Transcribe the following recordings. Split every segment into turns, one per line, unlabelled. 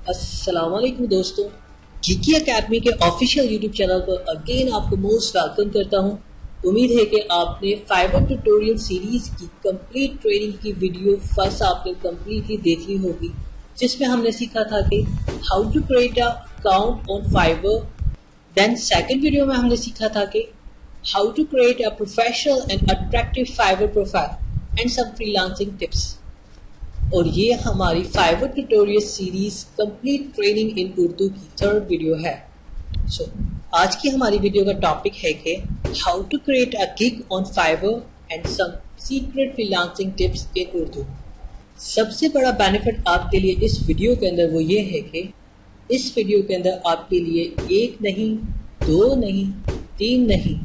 अस्सलामुअलैकुम दोस्तों, Geeky Academy के ऑफिशियल यूट्यूब चैनल पर अगेन आपको मोस्ट वेलकम करता हूं। उम्मीद है कि आपने फाइबर ट्यूटोरियल सीरीज की कंप्लीट ट्रेनिंग की वीडियो फर्स्ट आपने कंप्लीटली देख ली होगी, जिसमें हमने सीखा था कि how to create a account on Fiverr. Then second video में हमने सीखा था कि how to create a professional and attractive Fiverr profile and some freelancing tips. और ये हमारी fibre tutorial series complete training in Urdu की थर्ड वीडियो है। सो आज की हमारी वीडियो का टॉपिक है कि how to create a gig on Fiverr and some secret freelancing tips in Urdu. सबसे बड़ा बेनिफिट आपके लिए इस वीडियो के अंदर वो ये है कि इस वीडियो के अंदर आपके लिए एक नहीं, दो नहीं, तीन नहीं,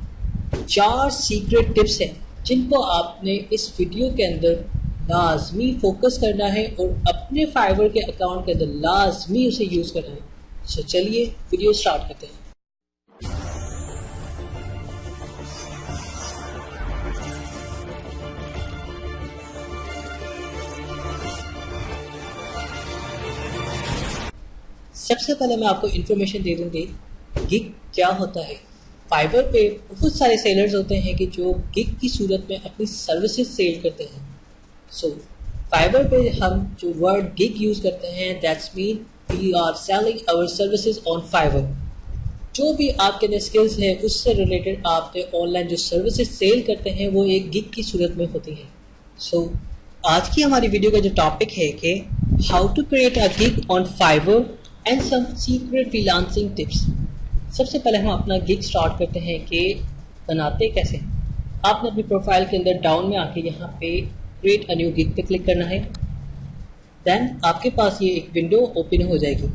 4 सीक्रेट टिप्स हैं जिनको आपने इस वीडियो के अंदर लाजमी फोकस करना है और अपने फाइवर के अकाउंट के अंदर लाजमी उसे यूज करना है। सो चलिए वीडियो स्टार्ट करते हैं। सबसे पहले मैं आपको इन्फॉर्मेशन दे दूंगी गिग क्या होता है। फाइवर पे बहुत सारे सेलर्स होते हैं कि जो गिग की सूरत में अपनी सर्विसेज सेल करते हैं। सो फाइवर पे हम जो वर्ड गिग यूज करते हैं, that's mean we are selling our services on Fiverr. जो भी आपके अंदर स्किल्स है उससे रिलेटेड आपने ऑनलाइन जो सर्विसेज सेल करते हैं वो एक गिग की सूरत में होती है। सो आज की हमारी वीडियो का जो टॉपिक है कि how to create a gig on Fiverr and some secret freelancing tips. सबसे पहले हम अपना गिग स्टार्ट करते हैं कि बनाते कैसे। आपने अपनी प्रोफाइल के अंदर डाउन में आके यहाँ पे क्रिएट अ न्यू गिग पे क्लिक करना है। देन आपके पास ये एक विंडो ओपन हो जाएगी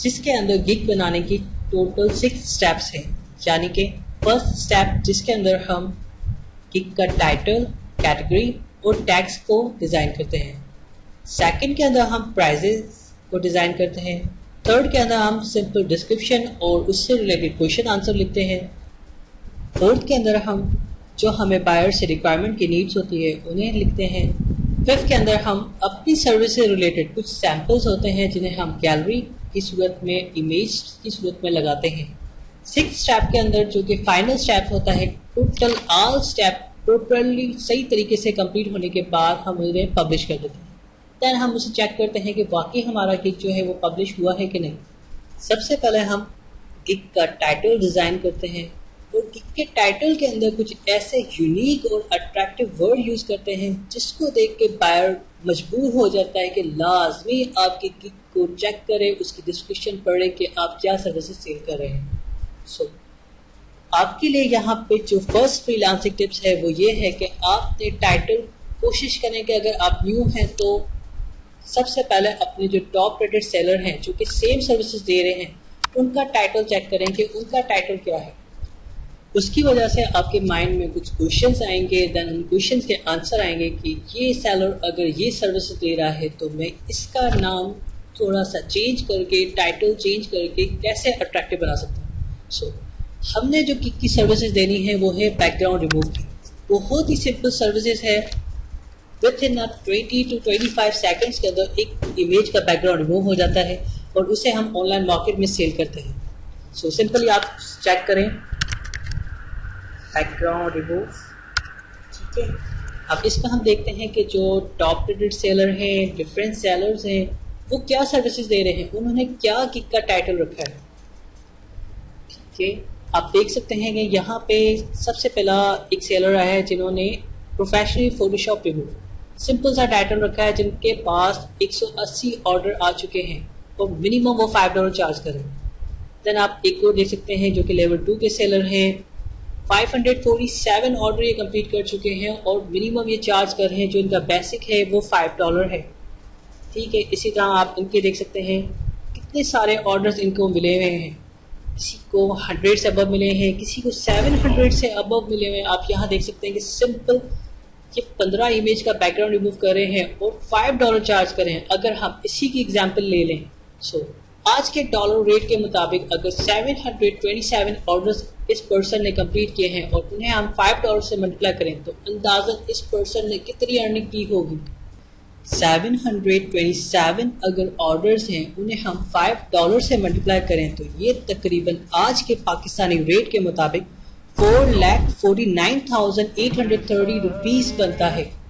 जिसके अंदर गिग बनाने की टोटल 6 स्टेप्स हैं। यानी कि फर्स्ट स्टेप जिसके अंदर हम गिग का टाइटल, कैटेगरी और टैग्स को डिज़ाइन करते हैं। सेकंड के अंदर हम प्राइजेस को डिज़ाइन करते हैं। थर्ड के अंदर हम सिंपल डिस्क्रिप्शन और उससे रिलेटेड क्वेश्चन आंसर लिखते हैं। फोर्थ के अंदर हम जो हमें बायर से रिक्वायरमेंट की नीड्स होती है उन्हें लिखते हैं। फिफ्थ के अंदर हम अपनी सर्विस से रिलेटेड कुछ सैम्पल्स होते हैं जिन्हें हम गैलरी की सूरत में, इमेज की सूरत में लगाते हैं। सिक्स स्टेप के अंदर जो कि फाइनल स्टेप होता है, टोटल ऑल स्टेप टोटली सही तरीके से कंप्लीट होने के बाद हम उन्हें पब्लिश कर देते हैं। दैन हम उसे चेक करते हैं कि वाकई हमारा गिग जो है वो पब्लिश हुआ है कि नहीं। सबसे पहले हम गिग का टाइटल डिज़ाइन करते हैं और गिग के टाइटल के अंदर कुछ ऐसे यूनिक और अट्रैक्टिव वर्ड यूज़ करते हैं जिसको देख के बायर मजबूर हो जाता है कि लाजमी आपके गिग को चेक करे, उसकी डिस्क्रिप्शन पढ़े कि आप क्या सर्विसेज सेल कर रहे हैं। सो आपके लिए यहाँ पे जो फर्स्ट फ्रीलांसिंग टिप्स है वो ये है कि आपने टाइटल कोशिश करें कि अगर आप न्यू हैं तो सबसे पहले अपने जो टॉप रेटेड सेलर हैं जो कि सेम सर्विसेज दे रहे हैं उनका टाइटल चेक करें कि उनका टाइटल क्या है। उसकी वजह से आपके माइंड में कुछ क्वेश्चंस आएंगे, देन उन क्वेश्चंस के आंसर आएंगे कि ये सेलर अगर ये सर्विस दे रहा है तो मैं इसका नाम थोड़ा सा चेंज करके, टाइटल चेंज करके कैसे अट्रैक्टिव बना सकता हूँ। सो हमने जो गिग की सर्विसेज देनी है वो है बैकग्राउंड रिमूव की। बहुत ही सिंपल सर्विसेज है। विद इन 20 to 25 सेकेंड्स के अंदर एक इमेज का बैकग्राउंड रिमूव हो जाता है और उसे हम ऑनलाइन मार्केट में सेल करते हैं। सो सिंपली आप चेक करें बैकग्राउंड रिमूव, ठीक है। अब इसमें हम देखते हैं कि जो टॉप रेटेड सेलर हैं, डिफरेंट सेलर्स हैं, वो क्या सर्विसेज दे रहे हैं, उन्होंने क्या गिग का टाइटल रखा है, ठीक है। आप देख सकते हैं कि यहाँ पे सबसे पहला एक सेलर आया है जिन्होंने प्रोफेशनली फोटोशॉप रिमूव, सिंपल सा टाइटल रखा है, जिनके पास 180 ऑर्डर आ चुके हैं और मिनिमम वो $5 चार्ज कर रहे हैं। देन आप एक और देख सकते हैं जो कि लेवल 2 के सेलर हैं, 547 ऑर्डर ये कंप्लीट कर चुके हैं और मिनिमम ये चार्ज कर रहे हैं, जो इनका बेसिक है वो $5 है, ठीक है। इसी तरह आप इनके देख सकते हैं कितने सारे ऑर्डर्स इनको मिले हुए हैं। किसी को 100 से अबव मिले हैं, किसी को 700 से अबव मिले हुए हैं। आप यहाँ देख सकते हैं कि सिंपल ये 15 इमेज का बैकग्राउंड रिमूव कर रहे हैं और $5 चार्ज कर रहे हैं। अगर हम इसी की एग्जांपल ले लें, सो आज के डॉलर रेट के मुताबिक अगर 727 ऑर्डर्स इस पर्सन ने कंप्लीट किए हैं और उन्हें हम $5 से मल्टीप्लाई करें तो अंदाज़न इस पर्सन ने कितनी अर्निंग की होगी। 727 अगर ऑर्डर्स हैं उन्हें हम $5 से मल्टीप्लाई करें तो ये तकरीबन आज के पाकिस्तानी रेट के मुताबिक 4,49,830 रुपीस बनता है।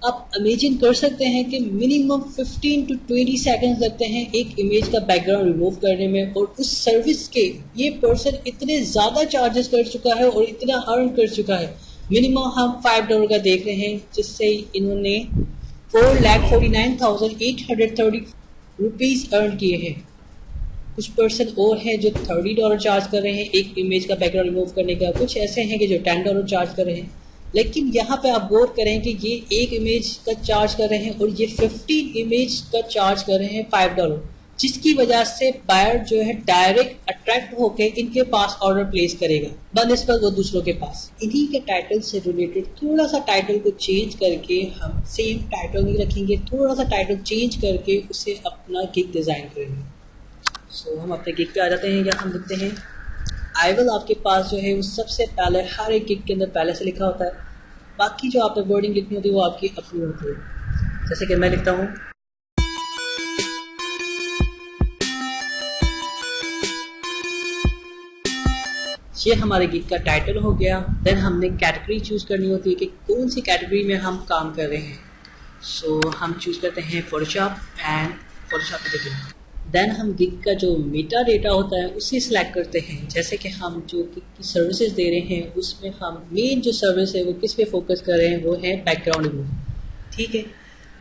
आप इमेजिन कर सकते हैं कि मिनिमम 15 to 20 सेकंड्स लगते हैं एक इमेज का बैकग्राउंड रिमूव करने में, और उस सर्विस के ये पर्सन इतने ज़्यादा चार्जेस कर चुका है और इतना अर्न कर चुका है। मिनिमम हम $5 का देख रहे हैं, जिससे इन्होंने 4,49,830 रुपीस अर्न किए हैं। कुछ पर्सन और हैं जो $30 चार्ज कर रहे हैं एक इमेज का बैकग्राउंड रिमूव करने का, कुछ ऐसे हैं कि जो $10 चार्ज कर रहे हैं। लेकिन यहाँ पे आप गौर करें कि ये एक इमेज का चार्ज कर रहे हैं और ये 15 इमेज का चार्ज कर रहे हैं $5, जिसकी वजह से बायर जो है डायरेक्ट अट्रैक्ट होकर इनके पास ऑर्डर प्लेस करेगा बनस्बत वो दूसरों के पास। इन्हीं के टाइटल से रिलेटेड थोड़ा सा टाइटल को चेंज करके हम सेम टाइटल नहीं रखेंगे, थोड़ा सा टाइटल चेंज करके उसे अपना गिग डिज़ाइन करेंगे। सो हम अपने गिग पे आ जाते हैं। या हम लिखते हैं आई विल, आपके पास जो है वो सबसे पहले हर एक गिग के अंदर पहले से लिखा होता है, बाकी जो आपने वर्डिंग लिखनी होती है वो आपकी अपनी होती है। जैसे कि मैं लिखता हूँ ये हमारे गिग का टाइटल हो गया। देन हमने कैटेगरी चूज़ करनी होती है कि कौन सी कैटेगरी में हम काम कर रहे हैं। सो हम चूज़ करते हैं Photoshop and Photoshop editing. Then हम गिग का जो मेटा डेटा होता है उसे सिलेक्ट करते हैं। जैसे कि हम जो गिग की सर्विसेज दे रहे हैं उसमें हम मेन जो सर्विस है वो किस पे फोकस कर रहे हैं, वो है बैकग्राउंड रिमूव। ठीक है।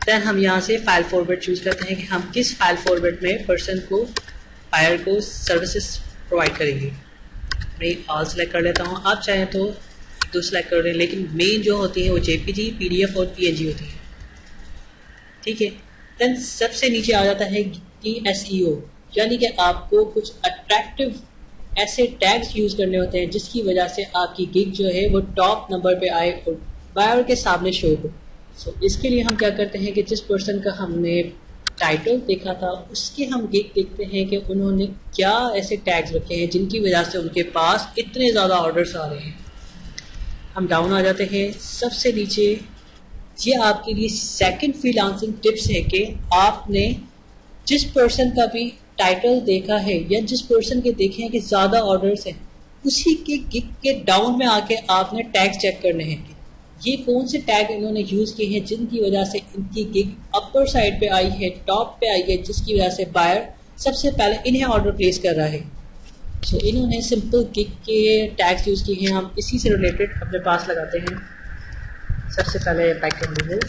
देन हम यहाँ से फाइल फॉर्मेट चूज़ करते हैं कि हम किस फाइल फॉर्मेट में पर्सन को बायर को सर्विसेज प्रोवाइड करेंगे। मैं ऑल सेलेक्ट कर लेता हूँ, आप चाहें तो दो सेलेक्ट कर लें, लेकिन मेन जो होती है वो JPG, PDF और PNG होती है। ठीक है। देन सबसे नीचे आ जाता है कि SEO, यानी कि आपको कुछ अट्रैक्टिव ऐसे टैग्स यूज़ करने होते हैं जिसकी वजह से आपकी गिग जो है वो टॉप नंबर पे आए और बायर के सामने शो हो। सो इसके लिए हम क्या करते हैं कि जिस पर्सन का हमने टाइटल देखा था उसके हम गिग देखते हैं कि उन्होंने क्या ऐसे टैग्स रखे हैं जिनकी वजह से उनके पास इतने ज़्यादा ऑर्डर्स आ रहे हैं। हम डाउन आ जाते हैं सबसे नीचे। ये आपके लिए सेकंड फ्रीलांसिंग टिप्स है कि आपने जिस पर्सन का भी टाइटल देखा है या जिस पर्सन के देखे हैं कि ज़्यादा ऑर्डर्स हैं, उसी के गिग के डाउन में आके आपने टैग्स चेक करने हैं कि ये कौन से टैग इन्होंने यूज़ किए हैं जिनकी वजह से इनकी गिग अपर साइड पे आई है, टॉप पे आई है, जिसकी वजह से बायर सबसे पहले इन्हें ऑर्डर प्लेस कर रहा है। सो इन्होंने सिंपल गिग के टैग्स यूज़ किए हैं, हम इसी से रिलेटेड अपने पास लगाते हैं। सबसे पहले background remove,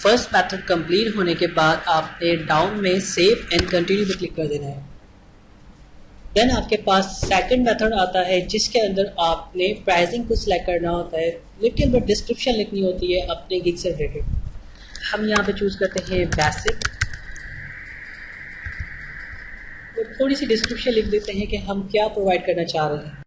first method complete होने के बाद आपने डाउन में सेव एंड कंटिन्यू पे क्लिक कर देना है। देन आपके पास सेकंड मेथड आता है जिसके अंदर आपने प्राइसिंग को सिलेक्ट करना होता है, लिटिल बट डिस्क्रिप्शन लिखनी होती है अपने गिग से रिलेटेड। हम यहाँ पे चूज़ करते हैं बेसिक और थोड़ी सी डिस्क्रिप्शन लिख देते हैं कि हम क्या प्रोवाइड करना चाह रहे हैं।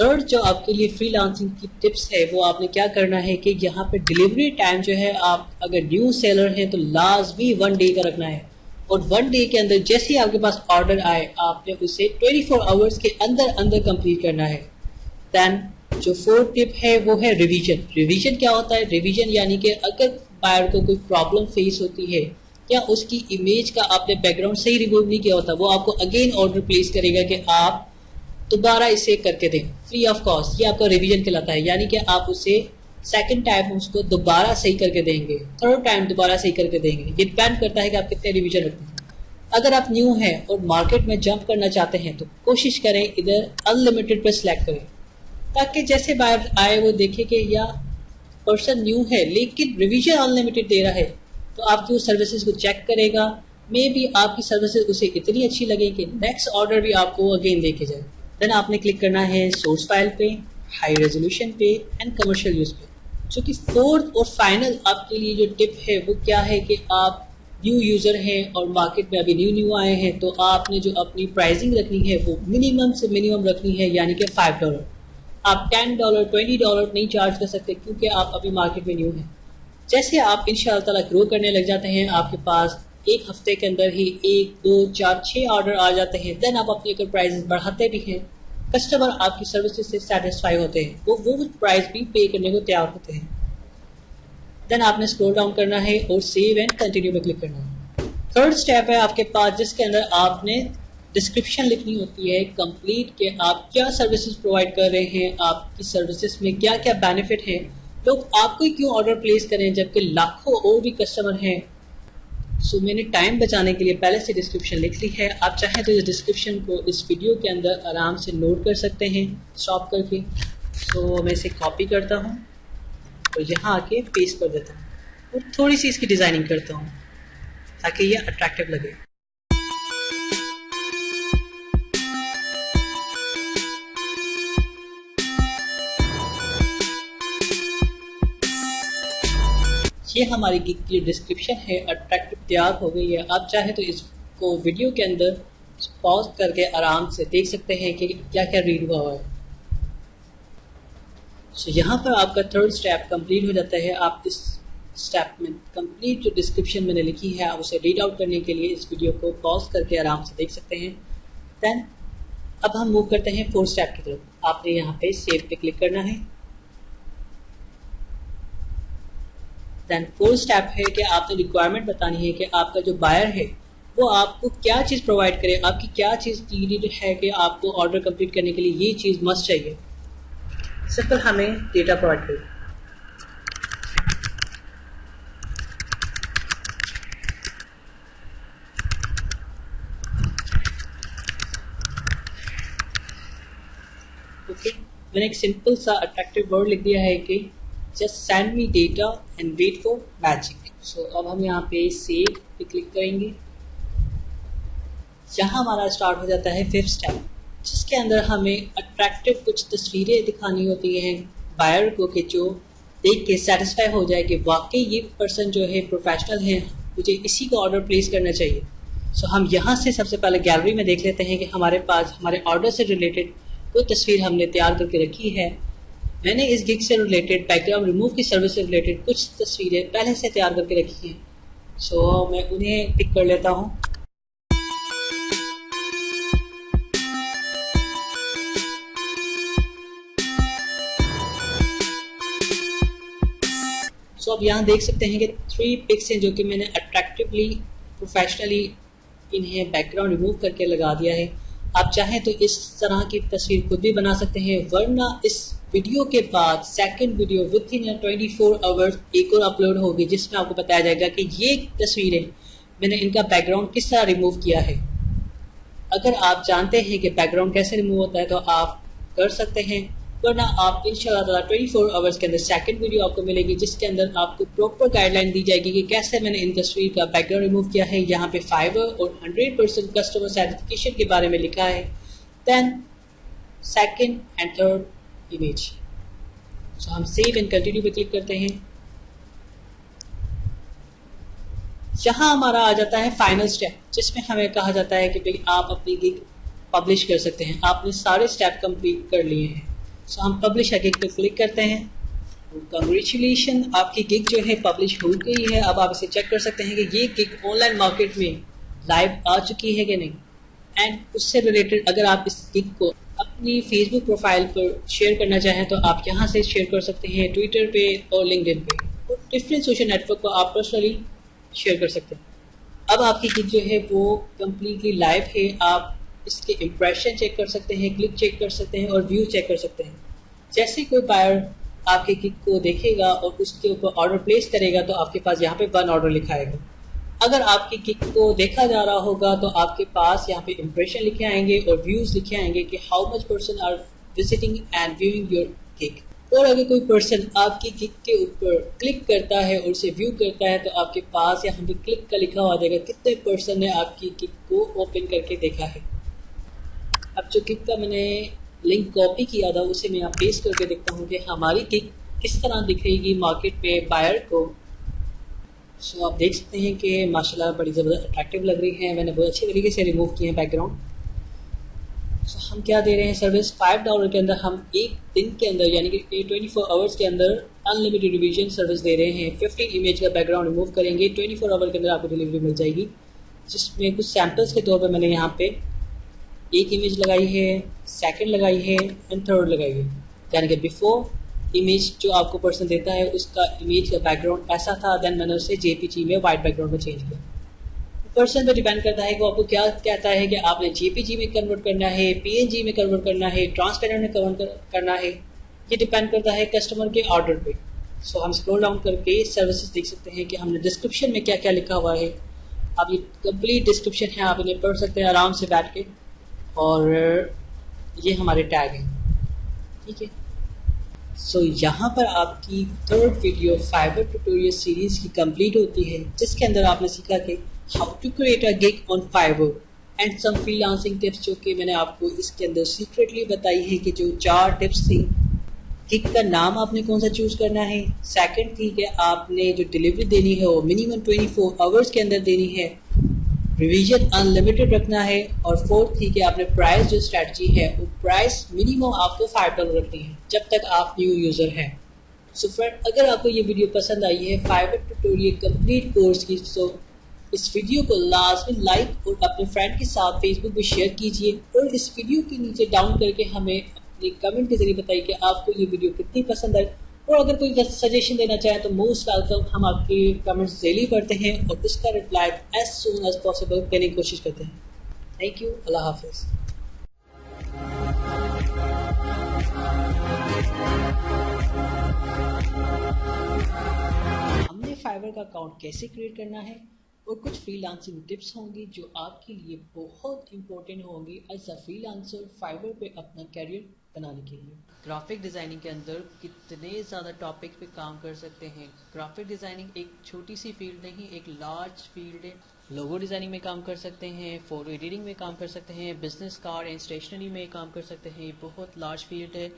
थर्ड जो आपके लिए फ्रीलांसिंग की टिप्स है वो आपने क्या करना है कि यहाँ पे डिलीवरी टाइम जो है, आप अगर न्यू सेलर हैं तो लाजमी 1 डे का रखना है, और 1 डे के अंदर जैसे ही आपके पास ऑर्डर आए आपने उसे 24 आवर्स के अंदर अंदर कंप्लीट करना है। दैन जो फोर्थ टिप है वो है रिवीजन। रिवीजन क्या होता है? रिवीजन यानी कि अगर बायर को कोई प्रॉब्लम फेस होती है या उसकी इमेज का आपने बैकग्राउंड सही रिमूव नहीं किया होता, वो आपको अगेन ऑर्डर प्लेस करेगा कि आप दोबारा इसे करके दें फ्री ऑफ कॉस्ट। ये आपका रिवीजन कहलाता है, यानी कि आप उसे सेकंड टाइम उसको दोबारा सही करके देंगे, थर्ड टाइम दोबारा सही करके देंगे। ये डिपेंड करता है कि आप कितने रिवीजन रखते हैं। अगर आप न्यू हैं और मार्केट में जंप करना चाहते हैं तो कोशिश करें इधर अनलिमिटेड पर सिलेक्ट करें, ताकि जैसे बायर आए वो देखे कि या पर्सन न्यू है लेकिन रिवीजन अनलिमिटेड दे रहा है, तो आपकी उस सर्विसेज को चेक करेगा। मे बी आपकी सर्विसेज उसे इतनी अच्छी लगे कि नेक्स्ट ऑर्डर भी आपको अगेन लेके जाए। देन आपने क्लिक करना है सोर्स फाइल पे, हाई रेजोल्यूशन पे एंड कमर्शियल यूज पे। जो कि फोर्थ और फाइनल आपके लिए जो टिप है वो क्या है कि आप न्यू यूज़र हैं और मार्केट में अभी न्यू आए हैं, तो आपने जो अपनी प्राइसिंग रखनी है वो मिनिमम से मिनिमम रखनी है, यानी कि $5। आप $10 $20 नहीं चार्ज कर सकते क्योंकि आप अभी मार्केट में न्यू हैं। जैसे आप इंशाअल्लाह ताला ग्रो करने लग जाते हैं, आपके पास एक हफ्ते के अंदर ही 1 2 4 6 ऑर्डर आ जाते हैं, देन आप अपनी अगर प्राइसेस बढ़ाते भी हैं, कस्टमर आपकी सर्विसेज से सेटिस्फाई होते हैं, वो प्राइस भी पे करने को तैयार होते हैं। देन आपने स्क्रॉल डाउन करना है और सेव एंड कंटिन्यू पे क्लिक करना है। थर्ड स्टेप है आपके पास, जिसके अंदर आपने डिस्क्रिप्शन लिखनी होती है कंप्लीट के आप क्या सर्विसेज प्रोवाइड कर रहे हैं, आपकी सर्विसेज में क्या क्या बेनिफिट हैं, लोग आपको क्यों ऑर्डर प्लेस करें जबकि लाखों और भी कस्टमर हैं। सो मैंने टाइम बचाने के लिए पहले से डिस्क्रिप्शन लिख ली है। आप चाहें तो इस डिस्क्रिप्शन को इस वीडियो के अंदर आराम से नोट कर सकते हैं स्टॉप करके। सो मैं इसे कॉपी करता हूँ और यहाँ आके पेस्ट कर देता हूँ और थोड़ी सी इसकी डिज़ाइनिंग करता हूँ ताकि ये अट्रैक्टिव लगे। ये हमारी गिग की डिस्क्रिप्शन है, अट्रैक्टिव तैयार हो गई है। आप चाहे तो इसको वीडियो के अंदर पॉज करके आराम से देख सकते हैं कि क्या क्या रीड हुआ है। सो यहाँ पर आपका थर्ड स्टेप कंप्लीट हो जाता है। आप इस स्टेप में कंप्लीट जो डिस्क्रिप्शन मैंने लिखी है आप उसे रीड आउट करने के लिए इस वीडियो को पॉज करके आराम से देख सकते हैं। देन अब हम मूव करते हैं फोर्थ स्टेप की तरफ। आपने यहाँ पे सेव पे क्लिक करना है। देन फोर्थ स्टेप है कि आपने रिक्वायरमेंट बतानी है कि आपका जो बायर है वो आपको क्या चीज़ प्रोवाइड करे, आपकी क्या चीज़ नीडेड है कि आपको ऑर्डर कंप्लीट करने के लिए ये चीज़ मस्ट चाहिए। सिंपल हमें डेटा प्रोवाइड करें। ओके, मैंने एक सिंपल सा अट्रैक्टिव वर्ड लिख दिया है कि just send me data and wait for magic. So अब हम यहाँ पे सेव पे क्लिक करेंगे। यहाँ हमारा स्टार्ट हो जाता है फिफ्थ स्टेप, जिसके अंदर हमें अट्रैक्टिव कुछ तस्वीरें दिखानी होती हैं बायर को कि जो देख के सेटिस्फाई हो जाए कि वाकई ये पर्सन जो है प्रोफेशनल है, मुझे इसी का ऑर्डर प्लेस करना चाहिए। सो हम यहाँ से सबसे पहले गैलरी में देख लेते हैं कि हमारे पास हमारे ऑर्डर से रिलेटेड कोई तस्वीर हमने तैयार करके रखी है। मैंने इस गिग से रिलेटेड बैकग्राउंड रिमूव की सर्विस से रिलेटेड कुछ तस्वीरें पहले से तैयार करके रखी हैं। सो मैं उन्हें टिक कर लेता हूँ। सो अब यहाँ देख सकते हैं कि 3 पिक्स हैं जो कि मैंने अट्रैक्टिवली प्रोफेशनली इन्हें बैकग्राउंड रिमूव करके लगा दिया है। आप चाहें तो इस तरह की तस्वीर खुद भी बना सकते हैं, वरना इस वीडियो के बाद second video with in 24 hours एक और अपलोड होगी जिसमें आपको बताया जाएगा कि ये तस्वीरें मैंने इनका बैकग्राउंड किस तरह रिमूव किया है। अगर आप जानते हैं कि बैकग्राउंड कैसे रिमूव होता है तो आप कर सकते हैं, वरना आप इंशाल्लाह ताला 24 आवर्स के अंदर सेकंड वीडियो आपको मिलेगी जिसके अंदर आपको प्रॉपर गाइडलाइन दी जाएगी कि कैसे मैंने इन तस्वीर का बैकग्राउंड रिमूव किया है। यहाँ पे फाइबर और 100% कस्टमर सेटिस्फेक्शन के बारे में लिखा है। Then second and third image. So हम सेव एंड कंटिन्यू पे क्लिक करते हैं। यहाँ हमारा आ जाता है फाइनल स्टेप, जिसमें हमें कहा जाता है कि भाई आप अपनी गिग पब्लिश कर सकते हैं। आपने सारे स्टेप कंप्लीट कर लिए हैं। सो हम पब्लिश गिग पे क्लिक करते हैं। कंग्रेचुलेशन, आपकी गिग जो है पब्लिश हो गई है। अब आप इसे चेक कर सकते हैं कि ये गिग ऑनलाइन मार्केट में लाइव आ चुकी है कि नहीं। एंड उससे रिलेटेड अगर आप इस गिग को अपनी फेसबुक प्रोफाइल पर शेयर करना चाहें तो आप यहाँ से शेयर कर सकते हैं, ट्विटर पे और लिंक्डइन पे और डिफरेंट सोशल नेटवर्क पर आप पर्सनली शेयर कर सकते हैं। अब आपकी गिग जो है वो कम्प्लीटली लाइव है। आप इसके इम्प्रेशन चेक कर सकते हैं, क्लिक चेक कर सकते हैं और व्यू चेक कर सकते हैं। जैसे कोई बायर आपके गिग को देखेगा और उसके ऊपर ऑर्डर प्लेस करेगा तो आपके पास यहाँ पे 1 ऑर्डर लिखा आएगा। अगर आपकी गिग को देखा जा रहा होगा तो आपके पास यहाँ पे इम्प्रेशन लिखे आएंगे और व्यूज लिखे आएंगे कि how much person are visiting and viewing your gig. और अगर कोई पर्सन आपकी गिग के ऊपर क्लिक करता है और उसे व्यू करता है तो आपके पास यहाँ पे क्लिक का लिखा हुआ जाएगा कितने पर्सन ने आपकी गिग को ओपन करके देखा है। अब जो गिग का मैंने लिंक कॉपी किया था उसे मैं यहाँ पेस्ट करके देखता हूँ कि हमारी गिग किस तरह दिखेगी मार्केट में बायर को। सो आप देख सकते हैं कि माशाल्लाह बड़ी ज़बरदस्त अट्रैक्टिव लग रही है। मैंने बहुत अच्छे तरीके से रिमूव किए हैं बैकग्राउंड। सो हम क्या दे रहे हैं सर्विस, $5 के अंदर हम एक दिन के अंदर यानी कि 24 आवर्स के अंदर अनलिमिटेड रिवीजन सर्विस दे रहे हैं। 15 इमेज का बैकग्राउंड रिमूव करेंगे, 24 आवर के अंदर आपको डिलीवरी मिल जाएगी। जिसमें कुछ सैम्पल्स के तौर पर मैंने यहाँ पे एक इमेज लगाई है, सेकंड लगाई है एंड थर्ड लगाई है। यानी कि बिफोर इमेज जो आपको पर्सन देता है उसका इमेज का बैकग्राउंड ऐसा था, देन मैंने उसे जेपीजी में वाइट बैकग्राउंड में चेंज किया। पर्सन पर डिपेंड करता है कि वो आपको क्या कहता है कि आपने जेपीजी में कन्वर्ट करना है, पीएनजी में कन्वर्ट करना है, ट्रांसपेरेंट में कन्वर्ट करना है। ये डिपेंड करता है कस्टमर के ऑर्डर पे। सो हम स्क्रॉल डाउन करके सर्विसेज देख सकते हैं कि हमने डिस्क्रिप्शन में क्या क्या लिखा हुआ है। अब ये कंप्लीट डिस्क्रिप्शन है, आप इन्हें पढ़ सकते हैं आराम से बैठ के। और ये हमारे टैग हैं, ठीक है। सो यहाँ पर आपकी third video Fiverr tutorial series की कंप्लीट होती है, जिसके अंदर आपने सीखा कि how to create a gig on Fiverr and some freelancing tips, जो कि मैंने आपको इसके अंदर सीक्रेटली बताई है कि जो 4 टिप्स थी। गिग का नाम आपने कौन सा चूज करना है, सेकंड थी कि आपने जो डिलीवरी देनी है वो मिनिमम 24 आवर्स के अंदर देनी है, रिवीजन अनलिमिटेड रखना है, और फोर्थ थी कि आपने प्राइस जो स्ट्रेटजी है वो प्राइस मिनिमम आपको $5 रखनी है जब तक आप न्यू यूज़र हैं। सो फ्रेंड, अगर आपको ये वीडियो पसंद आई है फाइबर ट्यूटोरियल कंप्लीट कोर्स की, तो इस वीडियो को लाजमी लाइक और अपने फ्रेंड के साथ फेसबुक पे शेयर कीजिए, और इस वीडियो के नीचे डाउन करके हमें अपने कमेंट के जरिए बताइए कि आपको ये वीडियो कितनी पसंद आई। और अगर कोई सजेशन देना चाहे तो मोस्ट वेलकम, हम आपके कमेंट्स डेली पढ़ते हैं और उसका reply as soon as possible देने की कोशिश करते हैं। थैंक यू, अल्लाह हाफिज़। हमने फाइवर का अकाउंट कैसे क्रिएट करना है और कुछ फ्रीलांसिंग टिप्स होंगी जो आपके लिए बहुत इंपॉर्टेंट होंगी एज अ फ्रीलांसर फाइवर पे अपना कैरियर बनाने के लिए। ग्राफिक डिज़ाइनिंग के अंदर कितने ज़्यादा टॉपिक पे काम कर सकते हैं। ग्राफिक डिज़ाइनिंग एक छोटी सी फील्ड नहीं, एक लार्ज फील्ड है। लोगो डिज़ाइनिंग में काम कर सकते हैं, फोटो एडिटिंग में काम कर सकते हैं, बिजनेस कार्ड एंड स्टेशनरी में काम कर सकते हैं। बहुत लार्ज फील्ड है।